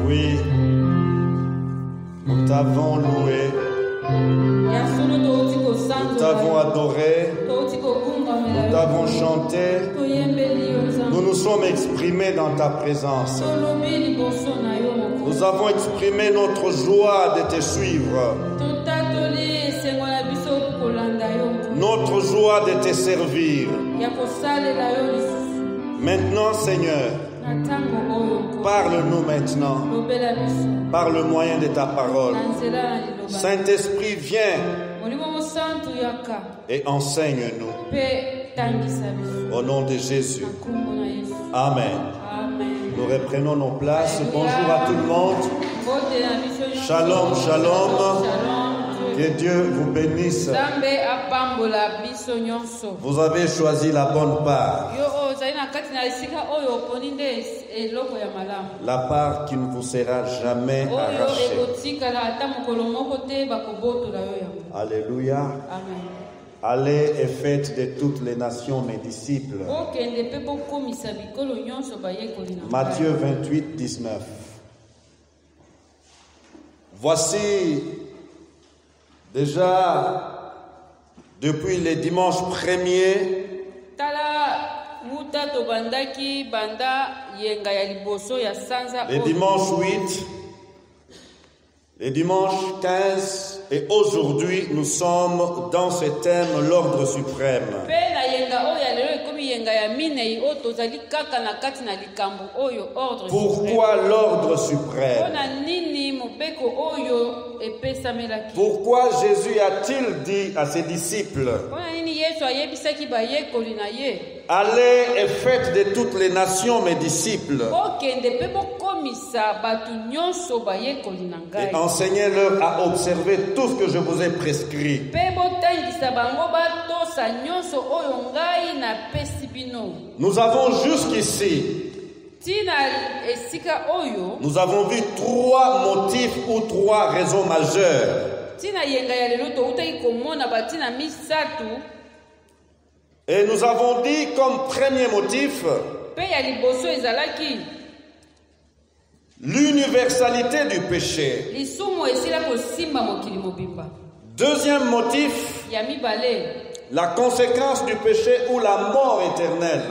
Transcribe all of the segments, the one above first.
Oui, nous t'avons loué, nous t'avons adoré, nous t'avons chanté, nous nous sommes exprimés dans ta présence. Nous avons exprimé notre joie de te suivre, notre joie de te servir. Maintenant, Seigneur, parle-nous maintenant par le moyen de ta parole. Saint-Esprit, viens et enseigne-nous. Au nom de Jésus. Amen. Nous reprenons nos places. Bonjour à tout le monde. Shalom, shalom. Que Dieu vous bénisse. Vous avez choisi la bonne part. La part qui ne vous sera jamais arrachée. Alléluia. Amen. Allez et faites de toutes les nations mes disciples. Matthieu 28, 19. Voici déjà depuis le dimanche 1er, le dimanche 8, le dimanche 15 et aujourd'hui nous sommes dans ce thème, l'ordre suprême. Pourquoi l'ordre suprême? Pourquoi Jésus a-t-il dit à ses disciples: allez et faites de toutes les nations mes disciples et enseignez-leur à observer tout ce que je vous ai prescrit. Nous avons jusqu'ici, nous avons vu 3 motifs ou 3 raisons majeures. Et nous avons dit comme premier motif l'universalité du péché. Deuxième motif, la conséquence du péché ou la mort éternelle.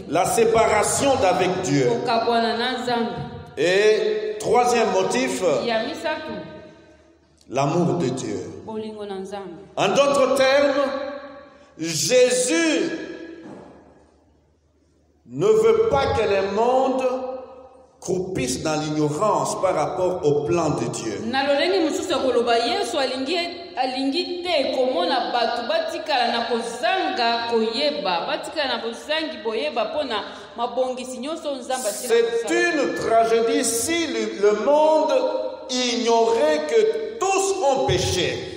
La séparation d'avec Dieu. Et troisième motif, l'amour de Dieu. En d'autres termes, Jésus ne veut pas que le monde croupisse dans l'ignorance par rapport au plan de Dieu. C'est une tragédie si le monde ignorait que tous ont péché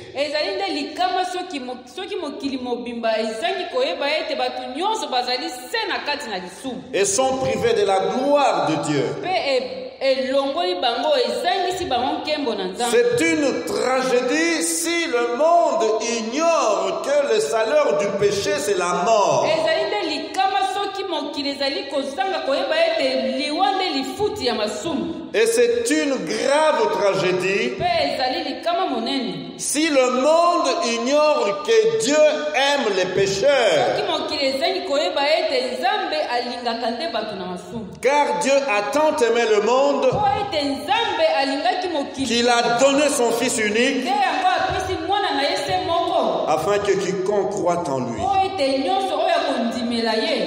et sont privés de la gloire de Dieu. C'est une tragédie si le monde ignore que le salaire du péché c'est la mort. Et c'est une grave tragédie si le monde ignore que Dieu aime les pécheurs. Car Dieu a tant aimé le monde qu'il a donné son Fils unique afin que quiconque croit en lui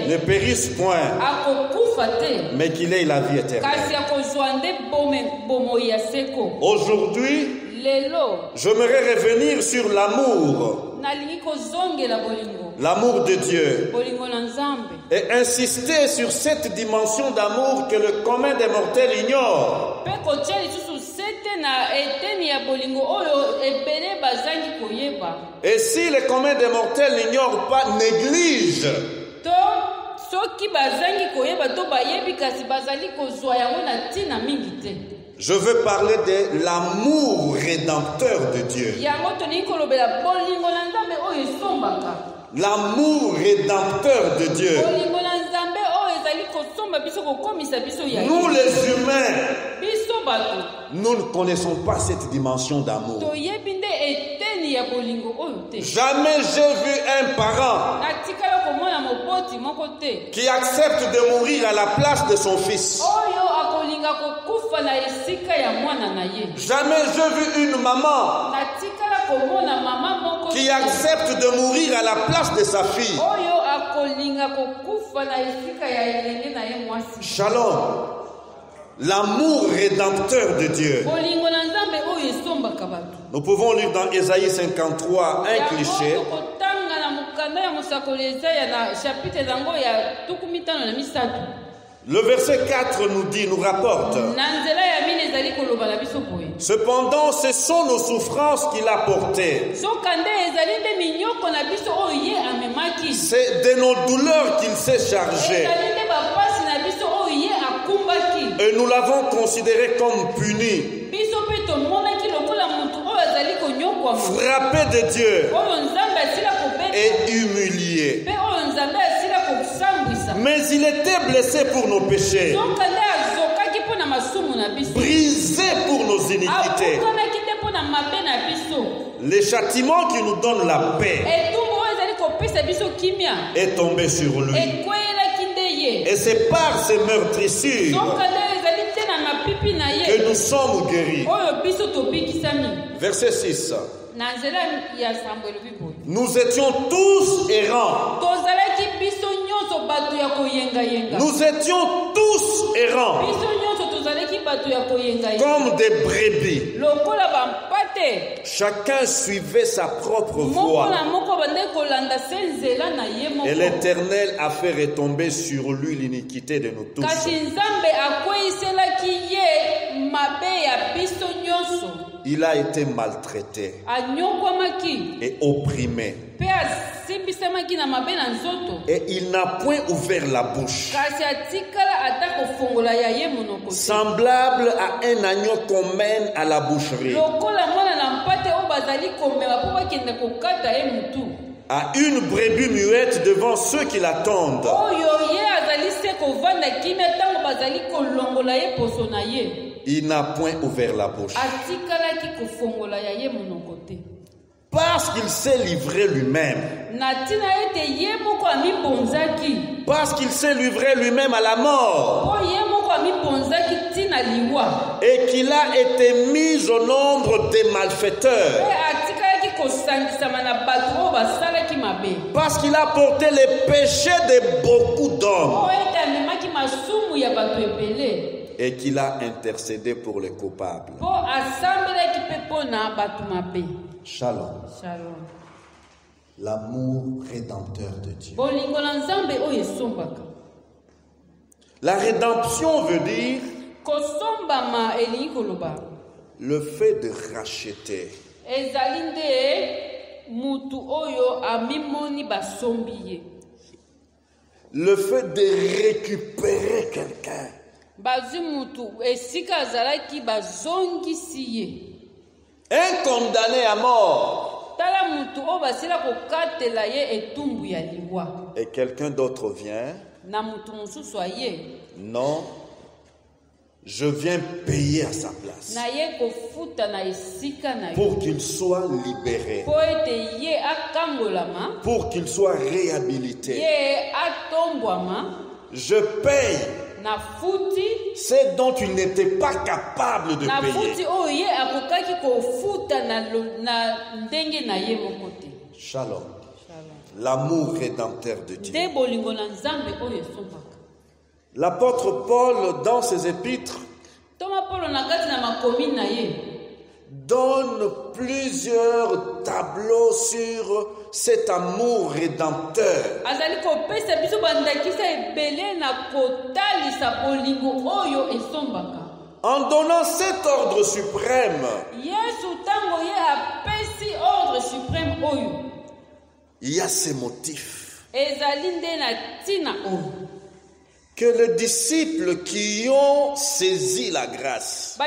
ne périsse point, mais qu'il ait la vie éternelle. Aujourd'hui, j'aimerais revenir sur l'amour. L'amour de Dieu. Et insister sur cette dimension d'amour que le commun des mortels ignore. Et si le commun des mortels n'ignore pas, néglige, je veux parler de l'amour rédempteur de Dieu. l'amour rédempteur de Dieu. Nous les humains, nous ne connaissons pas cette dimension d'amour. Jamais j'ai vu un parent qui accepte de mourir à la place de son fils. Jamais j'ai vu une maman qui accepte de mourir à la place de sa fille. Shalom. L'amour rédempteur de Dieu. Nous pouvons lire dans Ésaïe 53 un cliché. Le verset 4 nous dit, nous rapporte: cependant, ce sont nos souffrances qu'il a portées. C'est de nos douleurs qu'il s'est chargé. Et nous l'avons considéré comme puni, frappé de Dieu et humilié. Mais il était blessé pour nos péchés, brisé pour nos iniquités. Le châtiment qui nous donne la paix est tombé sur lui. Et c'est par ces meurtrissures que nous sommes guéris. Verset 6. Nous étions tous errants. Nous étions tous errants, comme des brebis. Chacun suivait sa propre voie. Et l'Éternel a fait retomber sur lui l'iniquité de nous tous. Il a été maltraité et opprimé. Et il n'a point ouvert la bouche. Semblable à un agneau qu'on mène à la boucherie, à une brebis muette devant ceux qui l'attendent. Il n'a point ouvert la bouche. Parce qu'il s'est livré lui-même. Parce qu'il s'est livré lui-même à la mort. Et qu'il a été mis au nombre des malfaiteurs. Parce qu'il a porté les péchés de beaucoup d'hommes. Et qu'il a intercédé pour les coupables. Shalom. Shalom. L'amour rédempteur de Dieu. La rédemption veut dire le fait de racheter. Le fait de récupérer quelqu'un. Un condamné à mort. Et quelqu'un d'autre vient. Non, je viens payer à sa place pour qu'il soit libéré, pour qu'il soit réhabilité. Je paye c'est dont il n'était pas capable de payer. Shalom. L'amour rédempteur de Dieu. L'apôtre Paul, dans ses épîtres, donne plusieurs tableaux sur cet amour rédempteur. En donnant cet ordre suprême, il y a ces motifs que les disciples qui ont saisi la grâce,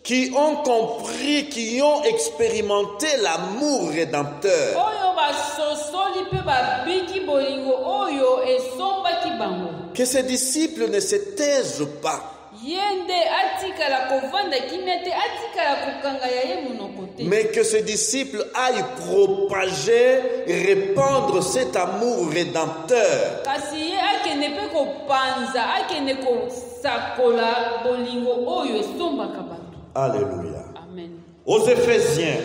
qui ont compris, qui ont expérimenté l'amour rédempteur. Que ces disciples ne se taisent pas. Mais que ces disciples aillent propager, répandre cet amour rédempteur. Alléluia. Amen. Aux Éphésiens,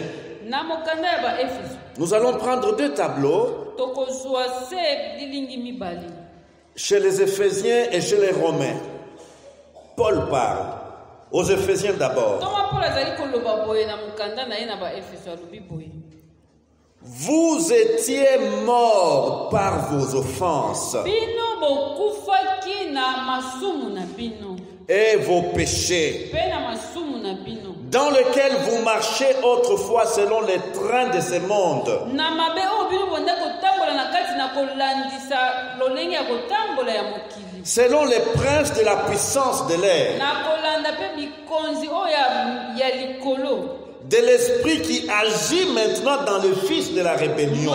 nous allons prendre 2 tableaux chez les Éphésiens et chez les Romains. Paul parle. Aux Éphésiens d'abord. Vous étiez morts par vos offenses et vos péchés, dans lesquels vous marchez autrefois selon les trains de ce monde, selon les princes de la puissance de l'air, de l'esprit qui agit maintenant dans le fils de la rébellion.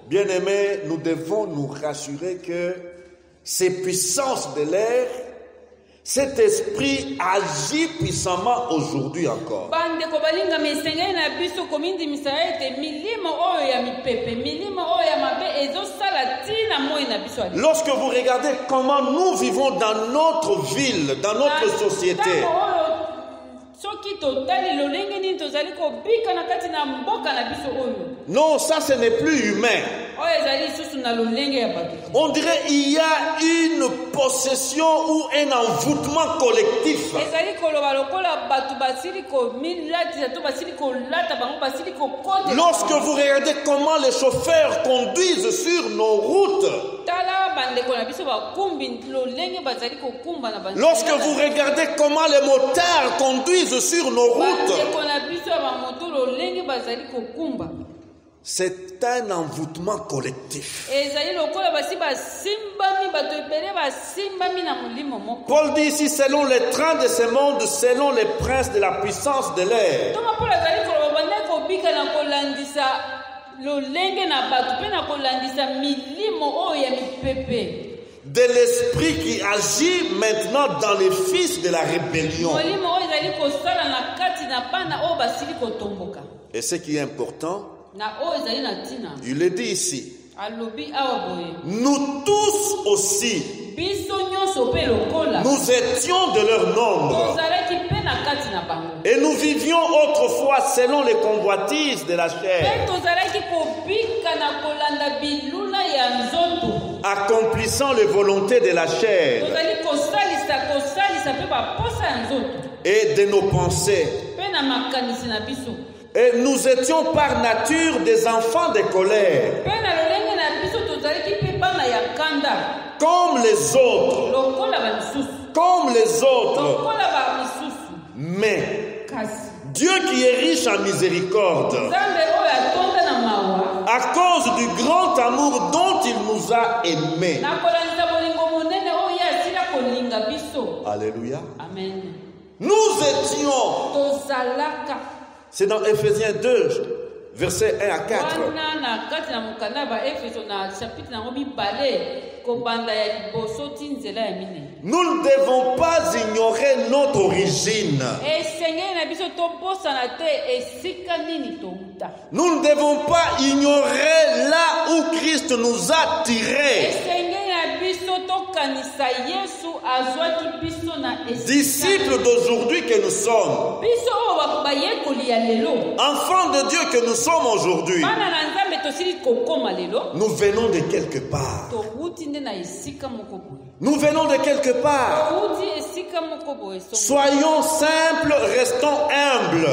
Bien-aimés, nous devons nous rassurer que ces puissances de l'air, cet esprit agit puissamment aujourd'hui encore. Lorsque vous regardez comment nous vivons dans notre ville, dans notre société, non, ça ce n'est plus humain. On dirait qu'il y a une possession ou un envoûtement collectif. Lorsque vous regardez comment les chauffeurs conduisent sur nos routes, lorsque vous regardez comment les motards conduisent sur nos routes, c'est un envoûtement collectif. Paul dit ici, selon les trains de ce monde, selon les princes de la puissance de l'air. De l'esprit qui agit maintenant dans les fils de la rébellion. Et ce qui est important, il le dit ici, nous tous aussi, nous étions de leur nombre. Et nous vivions autrefois selon les convoitises de la chair, accomplissant les volontés de la chair et de nos pensées. Et nous étions par nature des enfants de colère, comme les autres. Comme les autres. Mais Dieu qui est riche en miséricorde, à cause du grand amour dont il nous a aimés. Alléluia. Amen. Nous étions. C'est dans Éphésiens 2, versets 1 à 4. Nous ne devons pas ignorer notre origine. Nous ne devons pas ignorer là où Christ nous a tirés. Disciples d'aujourd'hui que nous sommes, enfants de Dieu que nous sommes aujourd'hui, nous venons de quelque part. Nous venons de quelque part. Soyons simples, restons humbles.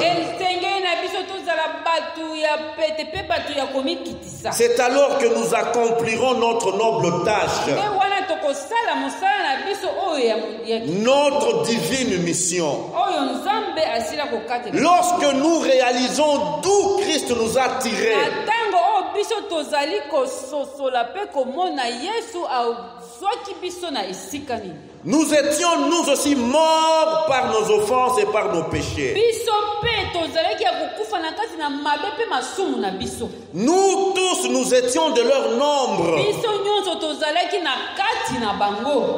C'est alors que nous accomplirons notre noble tâche, notre divine mission. Lorsque nous réalisons d'où Christ nous a tirés, biso tozali kososola pe komona Yesu azwaki biso na esika nini. Nous étions nous aussi morts par nos offenses et par nos péchés. Nous tous, nous étions de leur nombre.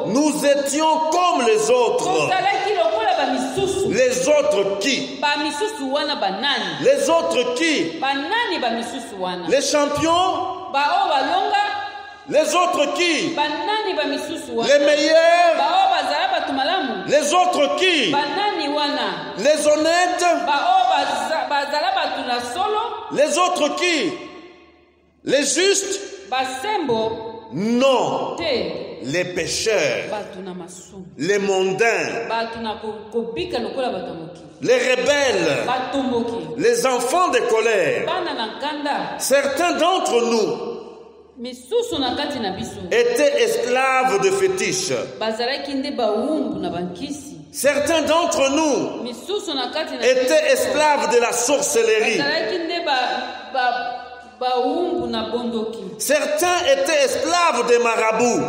Nous étions comme les autres. Les autres qui? Les autres qui? Les champions? Les autres qui? Les meilleurs? Les autres qui? Les honnêtes? Les autres qui? Les justes? Non. Les pécheurs, les mondains, les rebelles, les enfants de colère. Certains d'entre nous étaient esclaves de fétiches. Certains d'entre nous étaient esclaves de la sorcellerie. Certains étaient esclaves des marabouts.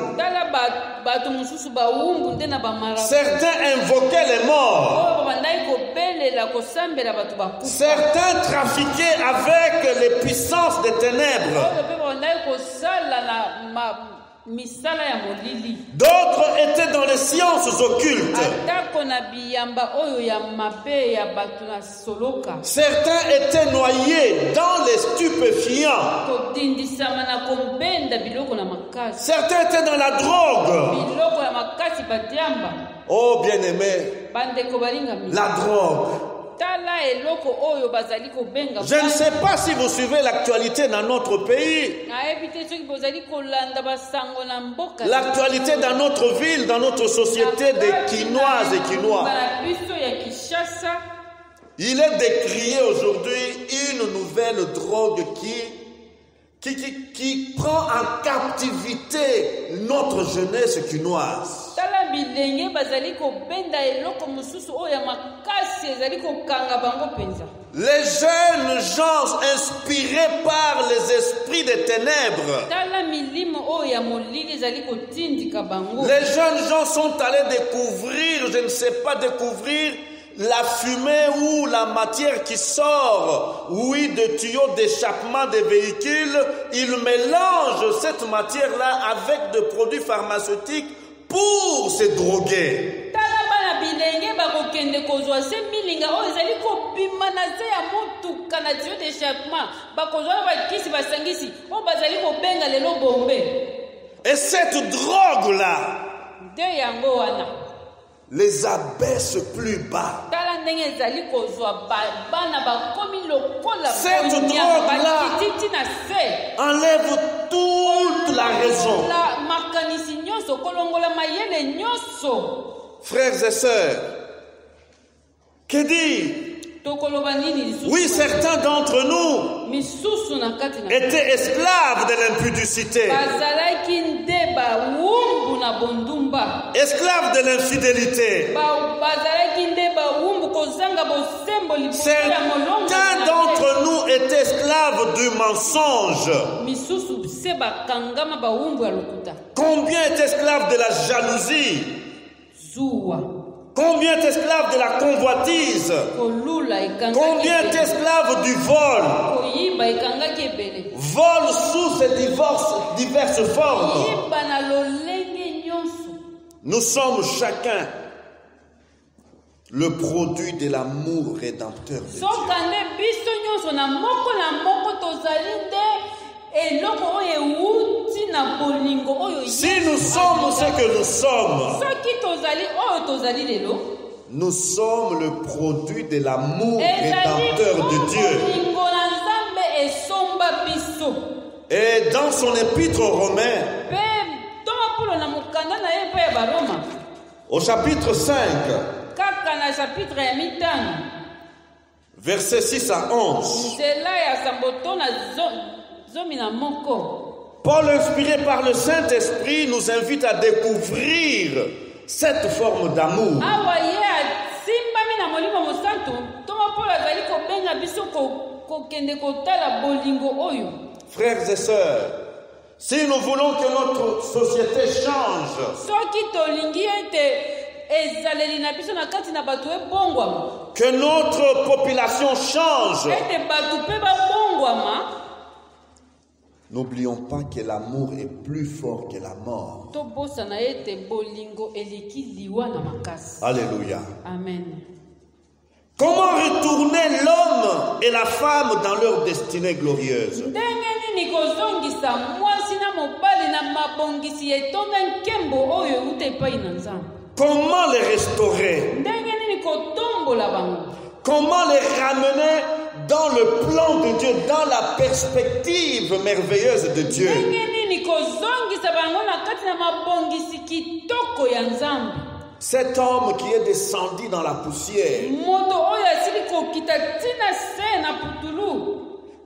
Certains invoquaient les morts. Certains trafiquaient avec les puissances des ténèbres. D'autres étaient dans les sciences occultes. Certains étaient noyés dans les stupéfiants. Certains étaient dans la drogue. Oh bien-aimé, la drogue. Je ne sais pas si vous suivez l'actualité dans notre pays, l'actualité dans notre ville, dans notre société des Quinoises et Quinois. Il est décrié aujourd'hui une nouvelle drogue qui prend en captivité notre jeunesse quinoise. Les jeunes gens inspirés par les esprits des ténèbres. Les jeunes gens sont allés découvrir, je ne sais pas découvrir, la fumée ou la matière qui sort, oui, de tuyaux d'échappement des véhicules. Ils mélangent cette matière-là avec des produits pharmaceutiques pour se droguer. Et cette drogue-là les abaisse plus bas. Cette drogue-là enlève toute la raison. Frères et sœurs, que dire? Oui, certains d'entre nous étaient esclaves de l'impudicité, esclaves de l'infidélité. Certains d'entre nous étaient esclaves du mensonge. Combien est esclaves de la jalousie? Combien est esclaves de la convoitise? Combien est esclaves du vol? Vol sous ces diverses formes. Nous sommes chacun le produit de l'amour rédempteur de Dieu. Si nous sommes ce que nous sommes, nous sommes le produit de l'amour rédempteur de Dieu. Et dans son épître aux Romains, au chapitre 5, versets 6 à 11, Paul, inspiré par le Saint-Esprit, nous invite à découvrir cette forme d'amour. Frères et sœurs, si nous voulons que notre société change, que notre population change, n'oublions pas que l'amour est plus fort que la mort. Alléluia. Amen. Comment retourner l'homme et la femme dans leur destinée glorieuse? Comment les restaurer? Comment les ramener dans le plan de Dieu, dans la perspective merveilleuse de Dieu? Cet homme qui est descendu dans la poussière,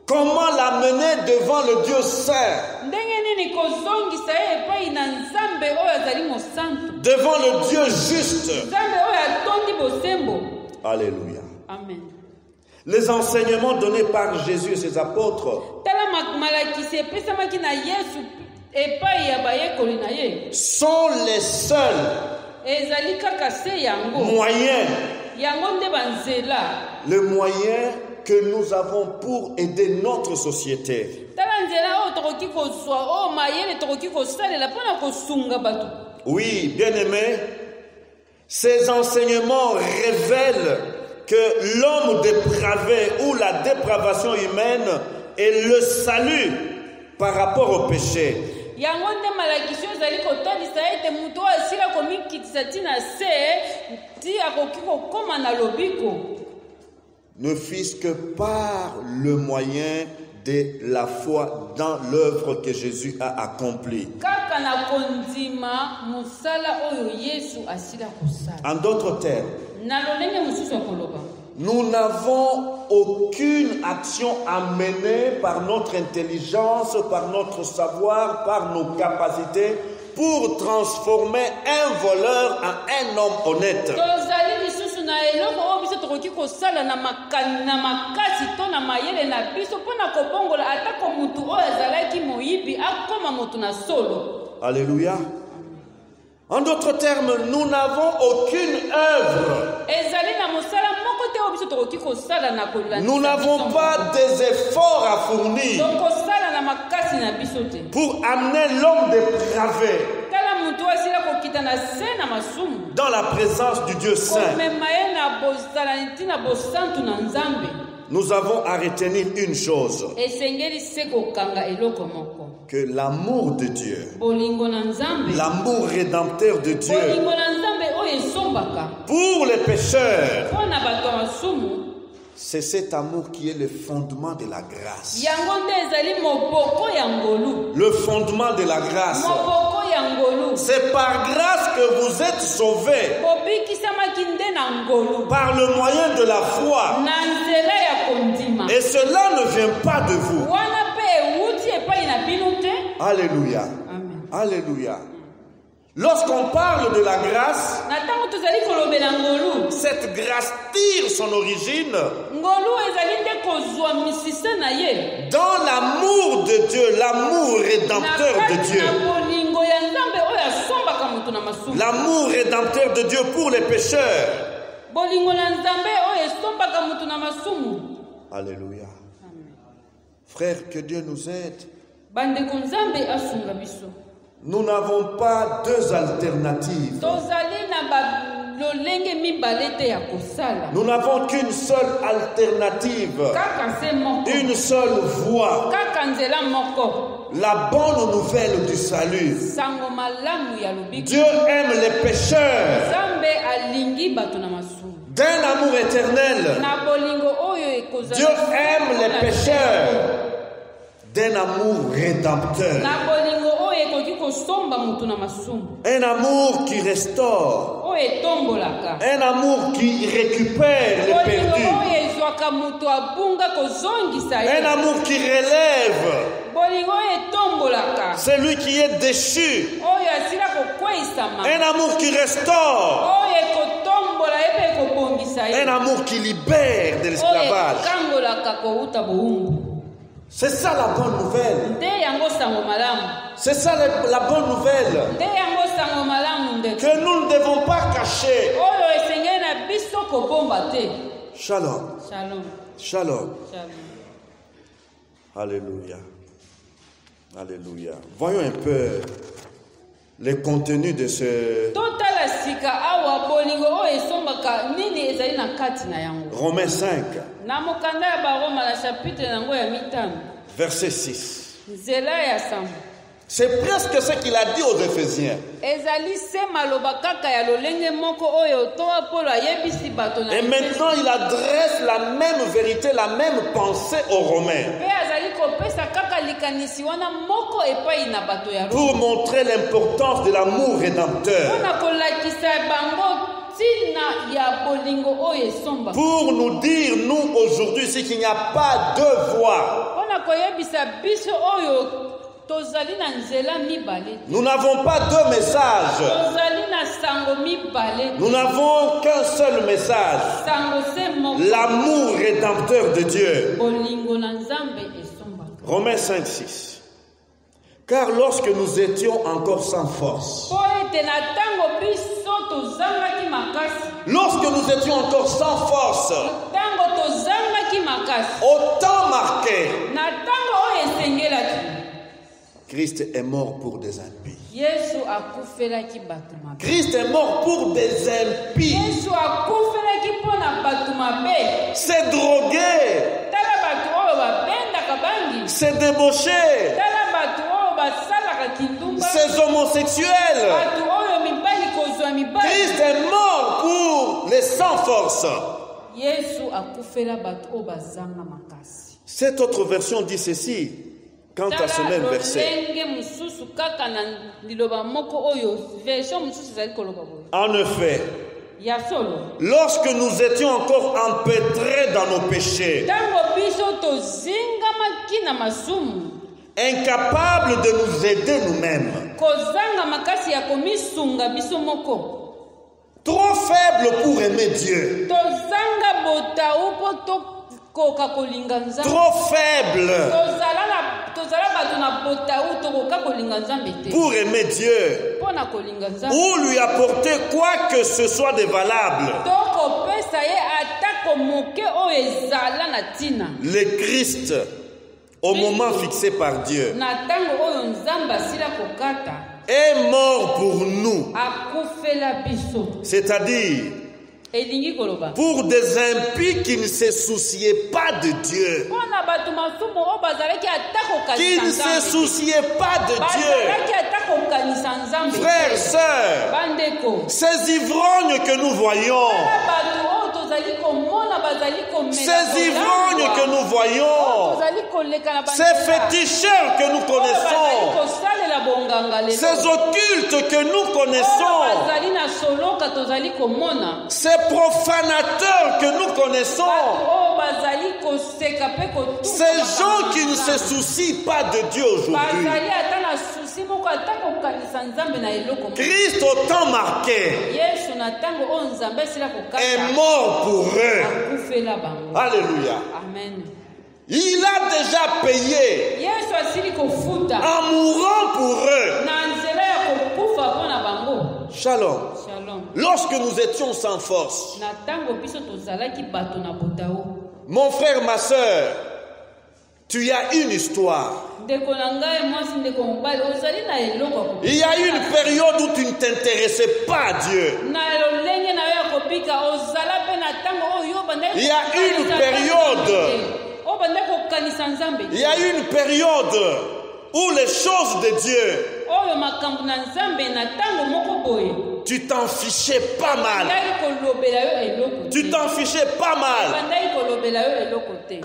comment l'amener devant le Dieu saint, devant le Dieu juste? Alléluia. Amen. Les enseignements donnés par Jésus et ses apôtres sont les seuls moyens, le moyen que nous avons pour aider notre société. Oui, bien-aimés, ces enseignements révèlent que l'homme dépravé ou la dépravation humaine est le salut par rapport au péché. Ne fût-ce que par le moyen de la foi dans l'œuvre que Jésus a accomplie. En d'autres termes, nous n'avons aucune action à mener par notre intelligence, par notre savoir, par nos capacités pour transformer un voleur en un homme honnête. Alléluia. En d'autres termes, nous n'avons aucune œuvre. Nous n'avons pas des efforts à fournir pour amener l'homme dépravé dans la présence du Dieu saint. Nous avons à retenir une chose, que l'amour de Dieu, l'amour rédempteur de Dieu pour les pécheurs, c'est cet amour qui est le fondement de la grâce. Le fondement de la grâce. C'est par grâce que vous êtes sauvés, par le moyen de la foi. Et cela ne vient pas de vous. Alléluia. Amen. Alléluia. Lorsqu'on parle de la grâce, cette grâce tire son origine dans l'amour de Dieu, l'amour rédempteur de Dieu. L'amour rédempteur de Dieu pour les pécheurs. Alléluia. Frères, que Dieu nous aide. Nous n'avons pas deux alternatives. Nous n'avons qu'une seule alternative, une seule voie, la bonne nouvelle du salut. Dieu aime les pécheurs d'un amour éternel. Dieu aime les pécheurs d'un amour rédempteur. Un amour qui restaure. Un amour qui récupère les perdus. Un amour qui relève celui qui est déchu. Un amour qui restaure. Un amour qui libère de l'esclavage. C'est ça la bonne nouvelle. C'est ça la bonne nouvelle. Que nous ne devons pas cacher. Shalom. Shalom. Shalom. Shalom. Alléluia. Alléluia. Voyons un peu le contenu de ce Romains 5, verset 6. C'est presque ce qu'il a dit aux Éphésiens. Et maintenant, il adresse la même vérité, la même pensée aux Romains. Pour montrer l'importance de l'amour rédempteur. Pour nous dire, nous, aujourd'hui, c'est qu'il n'y a pas deux voies. Nous n'avons pas deux messages. Nous n'avons qu'un seul message. L'amour rédempteur de Dieu. Romains 5, 6. Car lorsque nous étions encore sans force, lorsque nous étions encore sans force, au temps marqué, Christ est mort pour des impies. Christ est mort pour des impies. C'est drogué. C'est débauché. C'est homosexuel. Christ est mort pour les sans force. Cette autre version dit ceci. Quant à ce même verset. En effet, lorsque nous étions encore empêtrés dans nos péchés, incapables de nous aider nous-mêmes, trop faibles pour aimer Dieu, trop faibles pour aimer Dieu ou lui apporter quoi que ce soit de valable. Le Christ, au moment fixé par Dieu, est mort pour nous, c'est-à-dire pour des impies qui ne se souciaient pas de Dieu. Qui ne se souciaient pas de Dieu. Frères, sœurs, ces ivrognes que nous voyons, ces ivrognes que nous voyons, ces féticheurs que nous connaissons, ces occultes que nous connaissons, ces profanateurs que nous connaissons, ces gens qui ne se soucient pas de Dieu aujourd'hui. Christ au temps marqué est mort pour eux. Alléluia. Amen. Il a déjà payé en mourant pour eux. Shalom. Lorsque nous étions sans force, mon frère, ma soeur, tu as une histoire. Il y a eu une période où tu ne t'intéressais pas à Dieu. Il y a une période où les choses de Dieu, tu t'en fichais pas mal.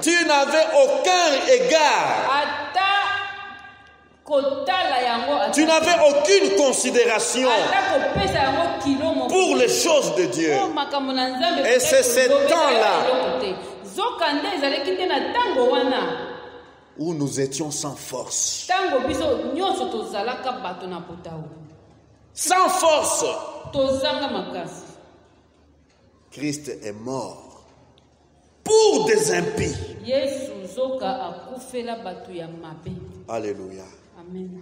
Tu n'avais aucun égard. Tu n'avais aucune considération pour les choses de Dieu. Et c'est ce temps-là où nous étions sans force. Sans force. Christ est mort pour des impies. Alléluia. Amen.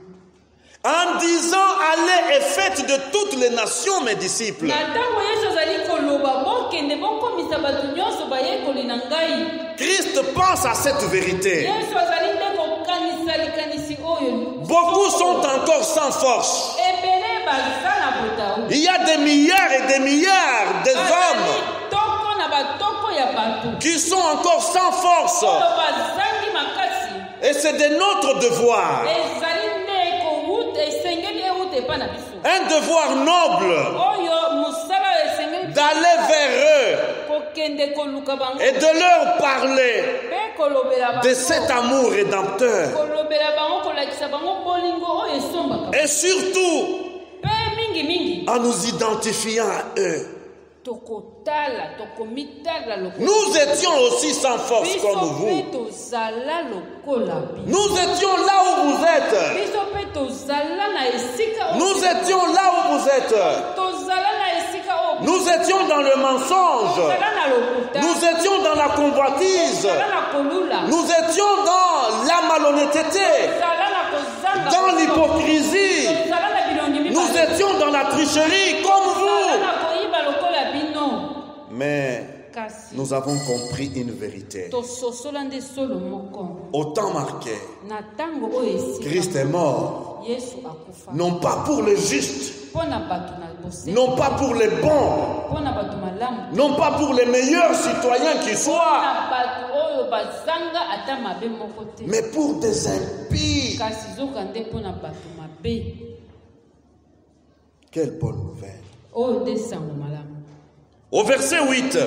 En disant, allez et faites de toutes les nations mes disciples. Christ pense à cette vérité. Beaucoup sont encore sans force. Il y a des milliards et des milliards d'hommes qui sont encore sans force. Et c'est de notre devoir. Un devoir noble d'aller vers eux et de leur parler de cet amour rédempteur. Et surtout, en nous identifiant à eux. Nous étions aussi sans force comme vous. Nous étions là où vous êtes. Nous étions là où vous êtes. Nous étions dans le mensonge. Nous étions dans la convoitise. Nous étions dans la malhonnêteté, dans l'hypocrisie. Nous étions dans la tricherie comme vous. Mais nous avons compris une vérité. Au temps marqué, Christ est mort. Non pas pour les justes, non pas pour les bons, non pas pour les meilleurs citoyens qui soient, mais pour des impies. Quelle bonne nouvelle. Au verset 8,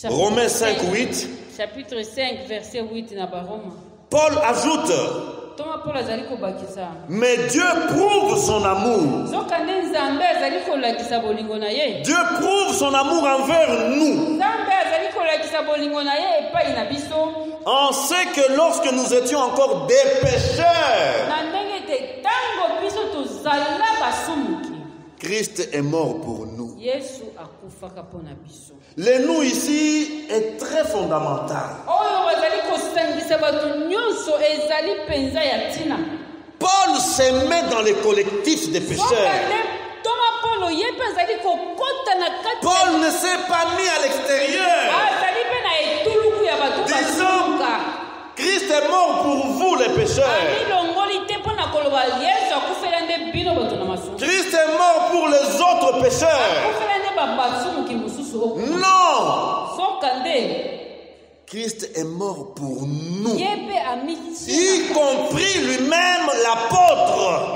Romains 5, 8, chapitre 5, verset 8, Paul ajoute, mais Dieu prouve son amour. Dieu prouve son amour envers nous. On sait que lorsque nous étions encore des pécheurs, Christ est mort pour nous. Le nous ici est très fondamental. Paul se met dans les collectifs des pécheurs. Paul ne s'est pas mis à l'extérieur. Disons, Christ est mort pour vous les pécheurs. Christ est mort pour les autres pécheurs. Non. Christ est mort pour nous, y compris lui-même l'apôtre.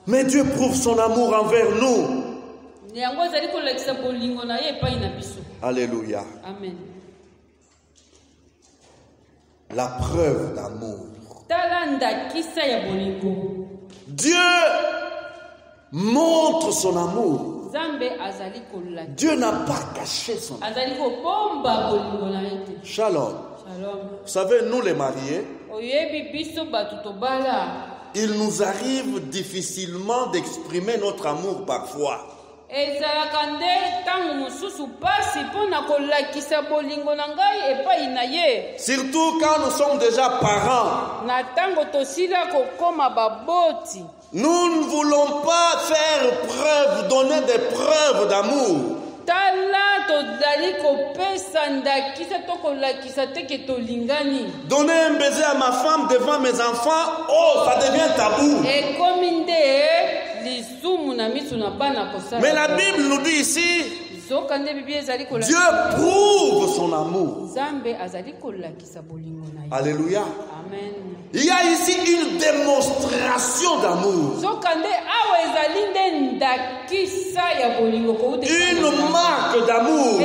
Mais Dieu prouve son amour envers nous. Alléluia. Amen. La preuve d'amour. Dieu montre son amour. Dieu n'a pas caché son amour. Shalom. Vous savez, nous les mariés, il nous arrive difficilement d'exprimer notre amour parfois. Surtout quand nous sommes déjà parents. Nous ne voulons pas faire preuve, donner des preuves d'amour. Donner un baiser à ma femme devant mes enfants, oh, ça devient tabou. Mais la Bible nous dit ici, Dieu prouve son amour. Alléluia. Amen. Il y a ici une démonstration d'amour. Une marque d'amour.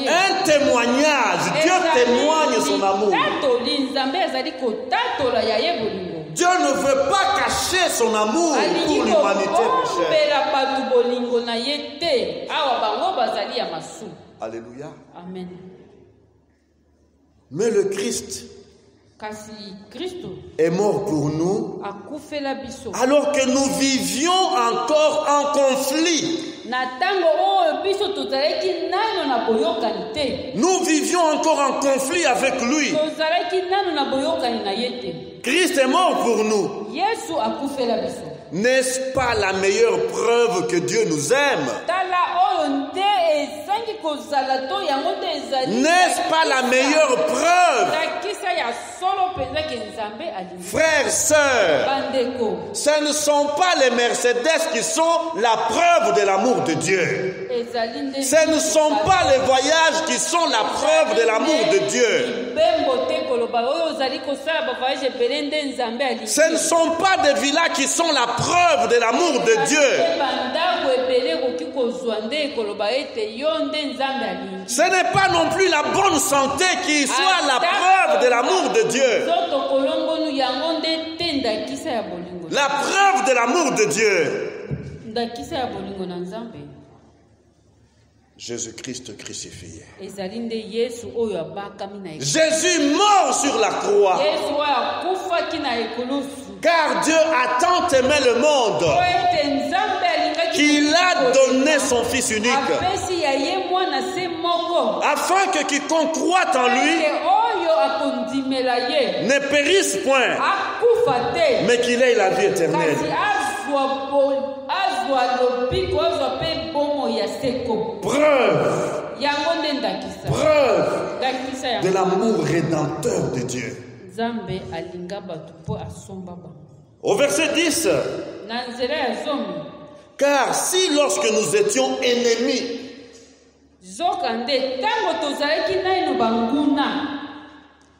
Un témoignage. Dieu témoigne son amour. Dieu ne veut pas cacher son amour pour l'humanité péchère. Alléluia. Amen. Amen. Mais le Christ est mort pour nous alors que nous vivions encore en conflit. Nous vivions encore en conflit avec lui. Christ est mort pour nous. N'est-ce pas la meilleure preuve que Dieu nous aime? N'est-ce pas la meilleure preuve? Frères, sœurs, ce ne sont pas les Mercedes qui sont la preuve de l'amour de Dieu. Ce ne sont pas les voyages qui sont la preuve de l'amour de Dieu. Ce ne sont pas des villas qui sont la preuve de l'amour de Dieu. Ce n'est pas non plus la bonne santé qui soit la preuve de l'amour de Dieu. La preuve de l'amour de Dieu. Jésus-Christ crucifié. Jésus mort sur la croix. Car Dieu a tant aimé le monde qu'il a donné son Fils unique, afin que quiconque croit en lui ne périsse point, mais qu'il ait la vie éternelle. Preuve de l'amour rédempteur de Dieu. Au verset 10, car si lorsque nous étions ennemis,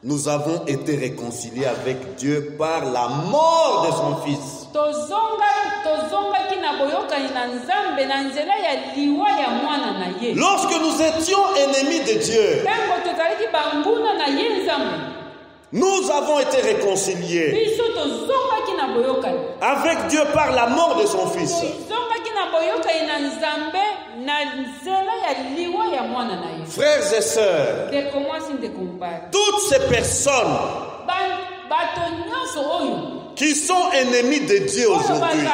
nous avons été réconciliés avec Dieu par la mort de son Fils. Lorsque nous étions ennemis de Dieu, nous avons été réconciliés avec Dieu par la mort de son Fils. Frères et sœurs, toutes ces personnes qui sont ennemis de Dieu aujourd'hui,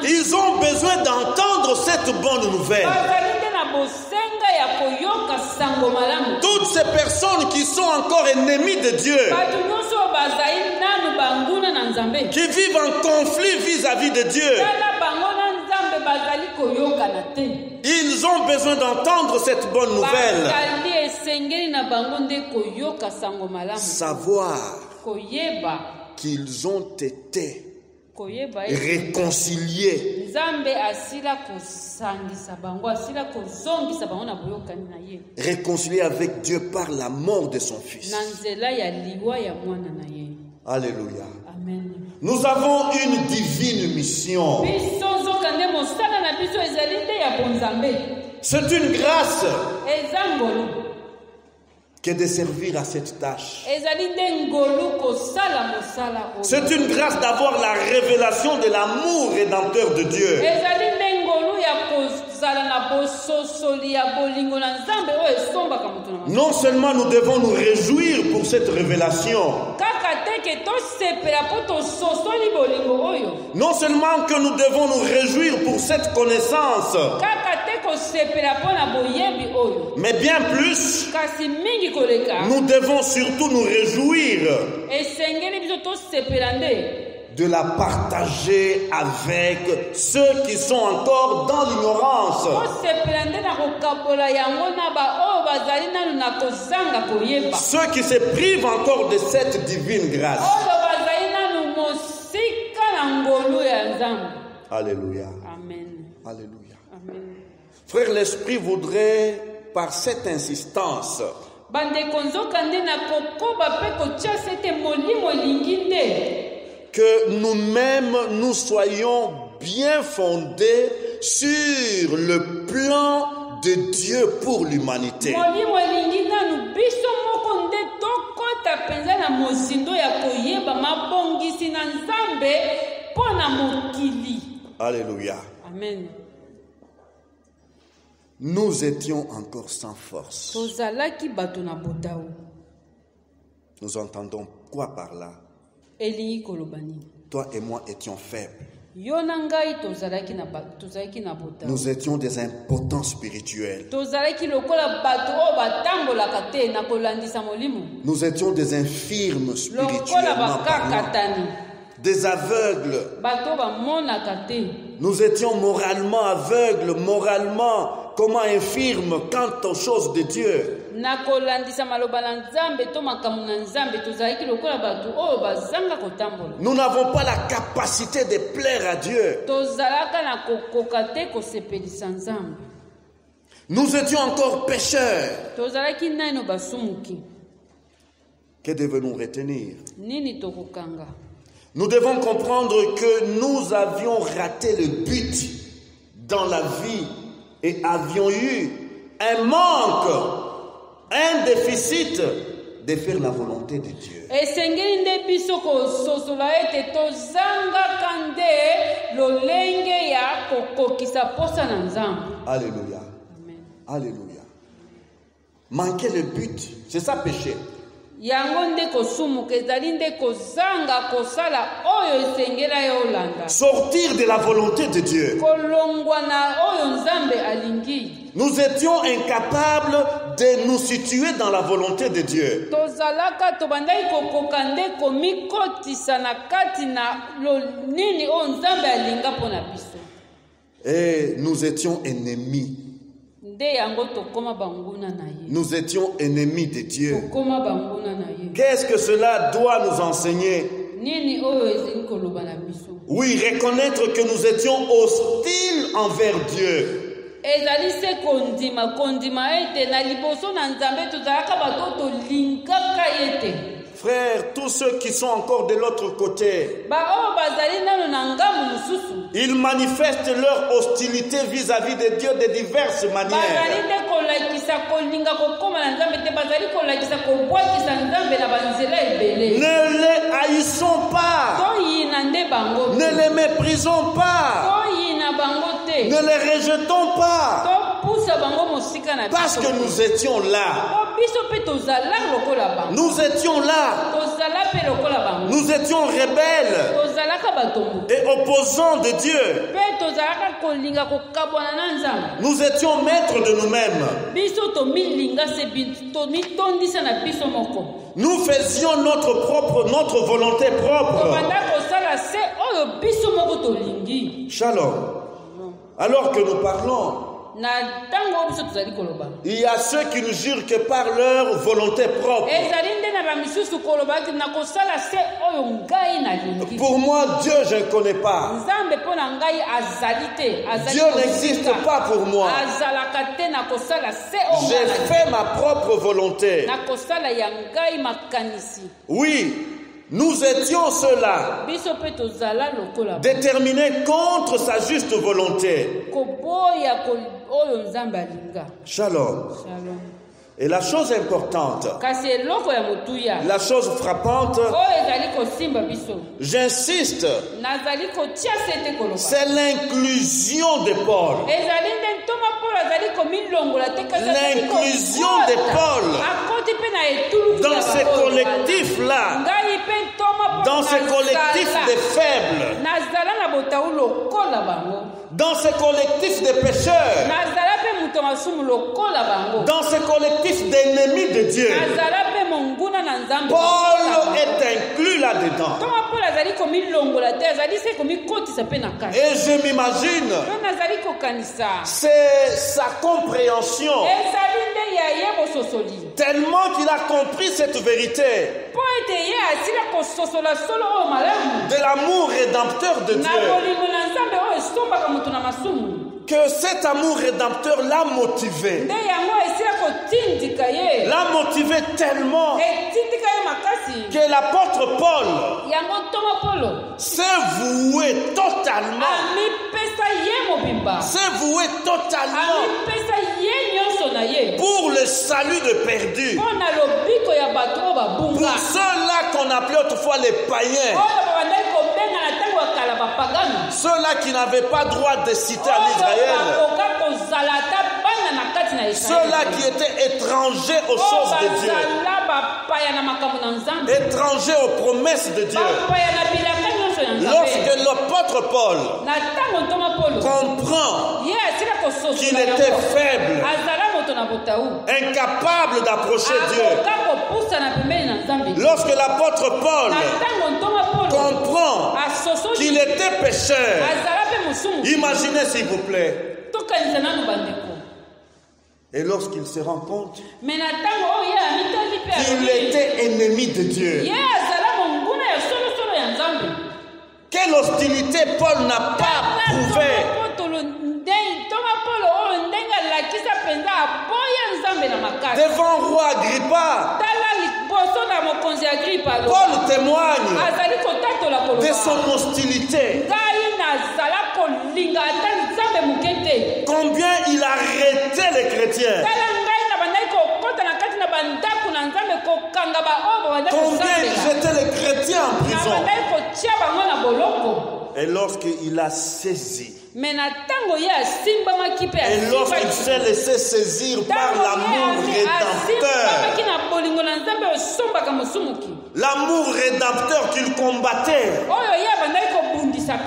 ils ont besoin d'entendre cette bonne nouvelle. Toutes ces personnes qui sont encore ennemies de Dieu, qui vivent en conflit vis-à-vis de Dieu, ils ont besoin d'entendre cette bonne nouvelle. Savoir qu'ils ont été réconciliés avec Dieu par la mort de son Fils. Alléluia. Amen. Nous avons une divine mission. C'est une grâce que de servir à cette tâche. C'est une grâce d'avoir la révélation de l'amour rédempteur de Dieu. Non seulement nous devons nous réjouir pour cette révélation, non seulement que nous devons nous réjouir pour cette connaissance, mais bien plus, nous devons surtout nous réjouir de la partager avec ceux qui sont encore dans l'ignorance, ceux qui se privent encore de cette divine grâce. Alléluia. Amen. Alléluia. Amen. Frère, l'Esprit voudrait, par cette insistance, que nous-mêmes nous soyons bien fondés sur le plan de Dieu pour l'humanité. Alléluia. Amen. Nous étions encore sans force. Nous entendons quoi par là? Toi et moi étions faibles. Nous étions des impotents spirituels. Nous étions des infirmes spirituellement parlant. Des aveugles. Nous étions moralement aveugles, moralement, comment infirmes quant aux choses de Dieu. Nous n'avons pas la capacité de plaire à Dieu. Nous étions encore pécheurs. Que devons-nous retenir? Nous devons comprendre que nous avions raté le but dans la vie et avions eu un manque, un déficit de faire la volonté de Dieu. Alléluia. Alléluia. Manquer le but, c'est ça péché. Sortir de la volonté de Dieu. Nous étions incapables de nous situer dans la volonté de Dieu. Et nous étions ennemis. Nous étions ennemis de Dieu. Qu'est-ce que cela doit nous enseigner? Oui, reconnaître que nous étions hostiles envers Dieu. Frères, tous ceux qui sont encore de l'autre côté, ils manifestent leur hostilité vis-à-vis de Dieu de diverses manières. Ne les haïssons pas. Ne les méprisons pas. Ne les rejetons pas. Parce que nous étions là. Nous étions là. Nous étions rebelles et opposants de Dieu. Nous étions maîtres de nous-mêmes. Nous faisions notre volonté propre. Shalom. Alors que nous parlons, il y a ceux qui nous jurent que par leur volonté propre. Pour moi, Dieu, je ne connais pas. Dieu n'existe pas pour moi. J'ai fait ma propre volonté. Oui. Nous étions ceux-là, déterminés contre sa juste volonté. Shalom. Et la chose importante, la chose frappante, j'insiste, c'est l'inclusion de Paul. L'inclusion de Paul dans ces collectifs-là, dans ces collectifs de faibles, dans ces collectifs de pécheurs, dans ces collectifs d'ennemis de Dieu. Paul est inclus là-dedans. Et je m'imagine, c'est sa compréhension. Tellement qu'il a compris cette vérité de l'amour rédempteur de Dieu, que cet amour rédempteur l'a motivé. L'a motivé tellement que l'apôtre Paul s'est voué totalement pour le salut de perdus, pour ceux-là qu'on appelait autrefois les païens, ceux-là qui n'avaient pas droit de citer en Israël, ceux-là qui étaient étrangers aux choses de Dieu. étrangers aux promesses de Dieu. Lorsque l'apôtre Paul comprend qu'il était faible, incapable d'approcher Dieu, lorsque l'apôtre Paul comprend qu'il était pécheur, imaginez s'il vous plaît. Et lorsqu'il se rend compte qu'il était ennemi de Dieu, quelle hostilité Paul n'a pas prouvée devant roi Agrippa. Paul témoigne de son hostilité. Combien il arrêtait les chrétiens. Combien il jetait les chrétiens en prison. Et lorsqu'il a saisi, et lorsqu'il s'est laissé saisir par l'amour rédempteur qu'il combattait,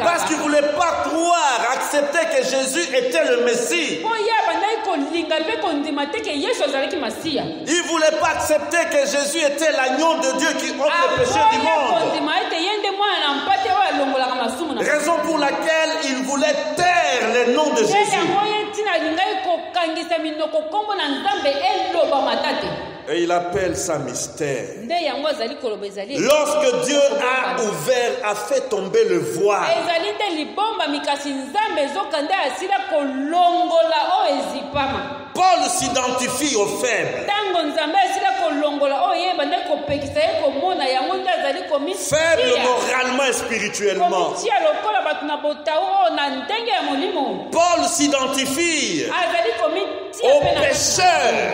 parce qu'il ne voulait pas croire, accepter que Jésus était le Messie. Il ne voulait pas accepter que Jésus était l'agneau de Dieu qui ôte le péché du monde. Raison pour laquelle il voulait taire le nom de Jésus. Et il appelle ça mystère. Lorsque Dieu a fait tomber le voile, Paul s'identifie aux faibles. Faible moralement et spirituellement. Paul s'identifie aux pécheurs.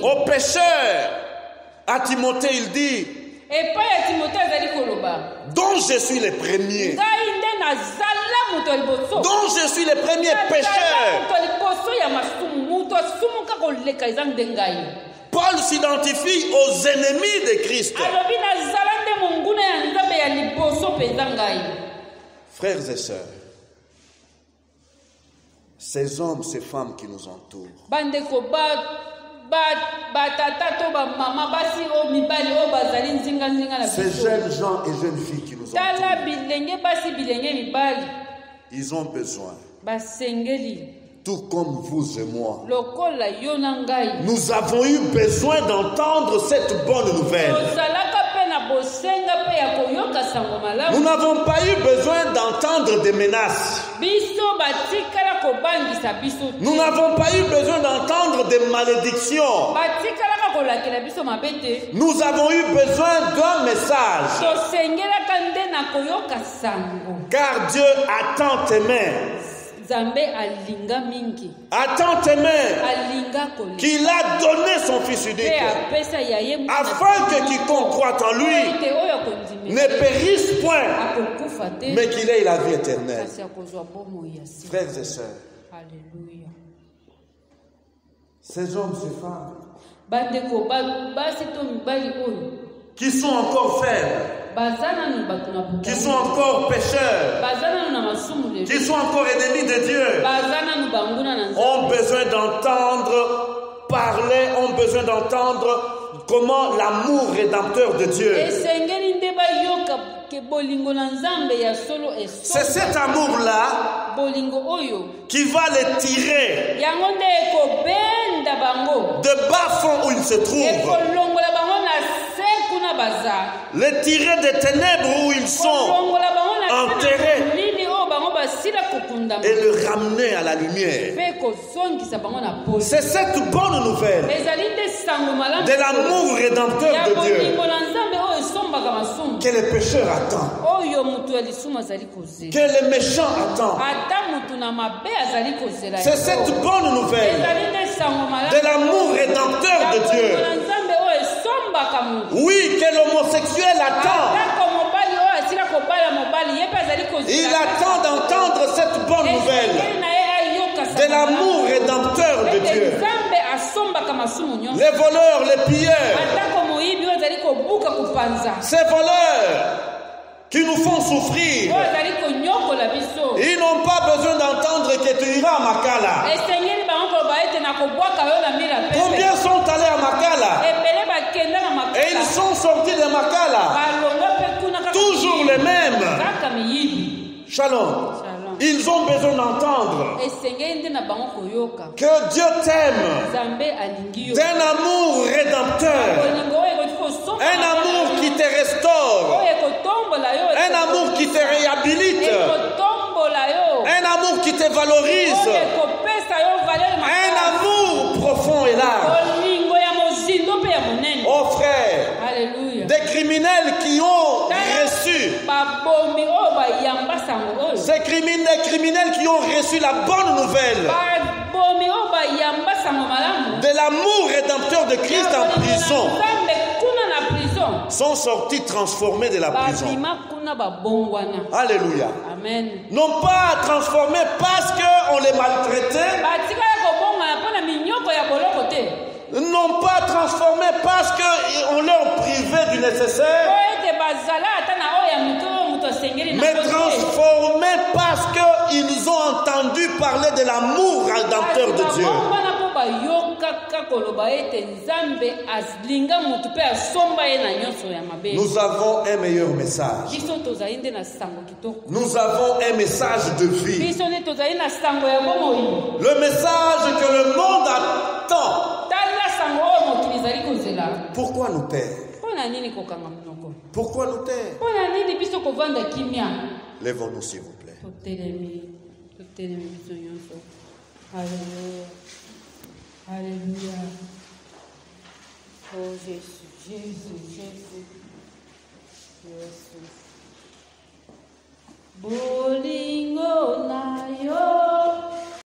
Aux pécheurs. À Timothée, il dit, dont je suis le premier. Dont je suis le premier pécheur. Paul s'identifie aux ennemis de Christ. Frères et sœurs, ces hommes, ces femmes qui nous entourent, ces jeunes gens et jeunes filles qui nous entourent, ils ont besoin, tout comme vous et moi, nous avons eu besoin d'entendre cette bonne nouvelle. Nous n'avons pas eu besoin d'entendre des menaces. Nous n'avons pas eu besoin d'entendre des malédictions. Nous avons eu besoin d'un message. Car Dieu a tant aimé. A tant aimé qu'il a donné son Fils unique afin que quiconque croit en lui ne périsse point, mais qu'il ait la vie éternelle. Frères et sœurs, ces hommes, ces femmes qui sont encore faibles, qui sont encore pécheurs, qui sont encore ennemis de Dieu, ont besoin d'entendre parler, ont besoin d'entendre comment l'amour rédempteur de Dieu. C'est cet amour-là qui va les tirer de bas fond où ils se trouvent, les tirer des ténèbres où ils sont enterrés et le ramener à la lumière. C'est cette bonne nouvelle de l'amour rédempteur de Dieu que les pécheurs attendent, que les méchants attendent. C'est cette bonne nouvelle de l'amour rédempteur de Dieu. Oui, que l'homosexuel attend. Il attend d'entendre cette bonne nouvelle de l'amour rédempteur de Dieu. Les voleurs, les pilleurs. Ces voleurs qui nous font souffrir. Ils n'ont pas besoin d'entendre que tu iras à Makala. Combien sont allés à Makala? Et ils sont sortis de Makala. Toujours les mêmes. Shalom. Ils ont besoin d'entendre que Dieu t'aime d'un amour rédempteur, un amour qui te restaure, un amour qui te réhabilite, un amour qui te valorise, un amour profond et large. Oh frère, des criminels qui ont reçu, ces criminels qui ont reçu la bonne nouvelle de l'amour rédempteur de Christ en prison, sont sortis transformés de la prison. Alléluia. Amen. Non pas transformés parce qu'on les maltraitait, non pas transformés parce qu'on leur privait du nécessaire, mais transformés parce qu'ils ont entendu parler de l'amour rédempteur de Dieu. Nous avons un meilleur message. Nous avons un message de vie. Le message que le monde attend. Pourquoi nous taire? Pourquoi nous taire? Lèvons-nous s'il vous plaît. Alléluia. Alléluia. Oh Jésus, Jésus, Jésus. Jésus. Boli.